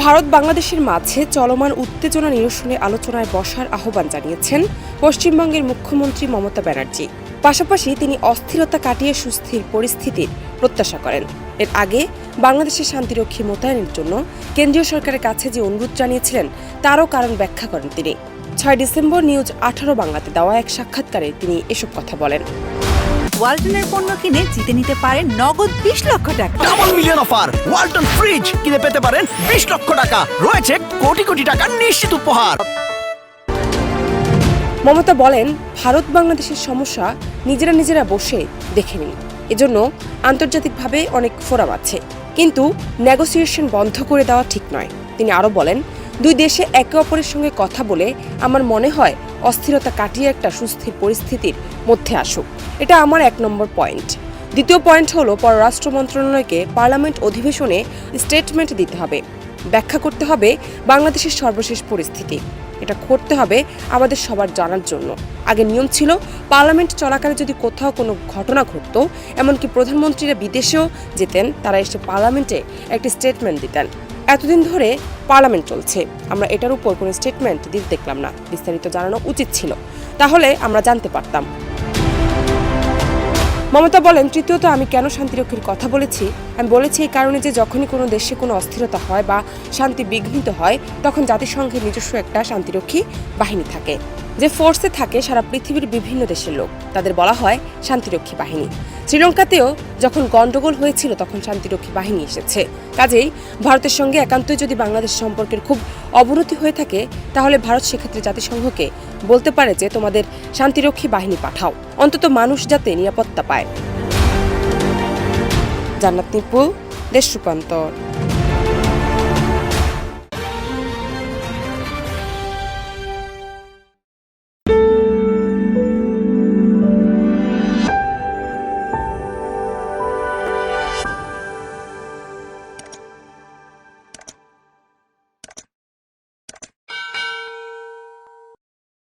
ভারত বাংলাদেশের মাঝে চলমান উত্তেজনা নিরসনে আলোচনায় বসার আহ্বান জানিয়েছেন পশ্চিমবঙ্গের মুখ্যমন্ত্রী মমতা ব্যানার্জি। পাশাপাশি তিনি অস্থিরতা কাটিয়ে সুস্থির পরিস্থিতির প্রত্যাশা করেন। এর আগে বাংলাদেশের শান্তিরক্ষী মোতায়েনের জন্য কেন্দ্রীয় সরকারের কাছে যে অনুরোধ জানিয়েছিলেন তারও কারণ ব্যাখ্যা করেন তিনি। 6 ডিসেম্বর নিউজ 18 বাংলাতে দেওয়া এক সাক্ষাৎকারে তিনি এসব কথা বলেন। ওয়ালটনের পণ্য কিনে জিতে নিতে পারেন নগদ 20 লক্ষ টাকা। Double million offer! Walton fridge কিনে পেতে পারেন 20 লক্ষ টাকা। রয়েছে কোটি কোটি টাকার নিশ্চিত উপহার। মমতা বলেন, ভারত বাংলাদেশের সমস্যা নিজেরা বসে দেখে নিন। এজন্য আন্তর্জাতিকভাবে অনেক ফোরাম আছে, কিন্তু নেগোসিয়েশন বন্ধ করে দেওয়া ঠিক নয়। তিনি আরও বলেন, দুই দেশে একে অপরের সঙ্গে কথা বলে আমার মনে হয় অস্থিরতা কাটিয়ে একটা সুস্থির পরিস্থিতির মধ্যে আসুক। এটা আমার 1 নম্বর পয়েন্ট। দ্বিতীয় পয়েন্ট হলো, পররাষ্ট্র মন্ত্রণালয়কে পার্লামেন্ট অধিবেশনে স্টেটমেন্ট দিতে হবে, ব্যাখ্যা করতে হবে বাংলাদেশের সর্বশেষ পরিস্থিতি। এটা করতে হবে আমাদের সবার জানার জন্য। আগে নিয়ম ছিল, পার্লামেন্ট চলাকালে যদি কোথাও কোনো ঘটনা ঘটতো, এমনকি প্রধানমন্ত্রীরা বিদেশেও যেতেন, তারা এসে পার্লামেন্টে একটি স্টেটমেন্ট দিতেন। এতদিন ধরে পার্লামেন্ট চলছে, আমরা এটার উপর কোনো স্টেটমেন্ট দিতে দেখলাম না। বিস্তারিত জানানো উচিত ছিল, তাহলে আমরা জানতে পারতাম। মমতা বলেন, তৃতীয়ত, আমি কেন শান্তিরক্ষীর কথা বলেছি? আমি বলেছি এই কারণে যে যখনই কোনো দেশে কোনো অস্থিরতা হয় বা শান্তি বিঘ্নিত হয়, তখন জাতিসংঘের নিজস্ব একটা শান্তিরক্ষী বাহিনী থাকে, যে ফোর্সে থাকে সারা পৃথিবীর বিভিন্ন দেশের লোক। তাদের বলা হয় শান্তিরক্ষী বাহিনী। শ্রীলঙ্কাতেও যখন গন্ডগোল হয়েছিল তখন শান্তিরক্ষী বাহিনী এসেছে। কাজেই ভারতের সঙ্গে একান্তই যদি বাংলাদেশ সম্পর্কের খুব অবনতি হয়ে থাকে, তাহলে ভারত সেক্ষেত্রে জাতিসংঘকে বলতে পারে যে তোমাদের শান্তিরক্ষী বাহিনী পাঠাও, অন্তত মানুষ যাতে নিরাপত্তা পায়। জান্নাত নিপুল, দেশ রূপান্তর।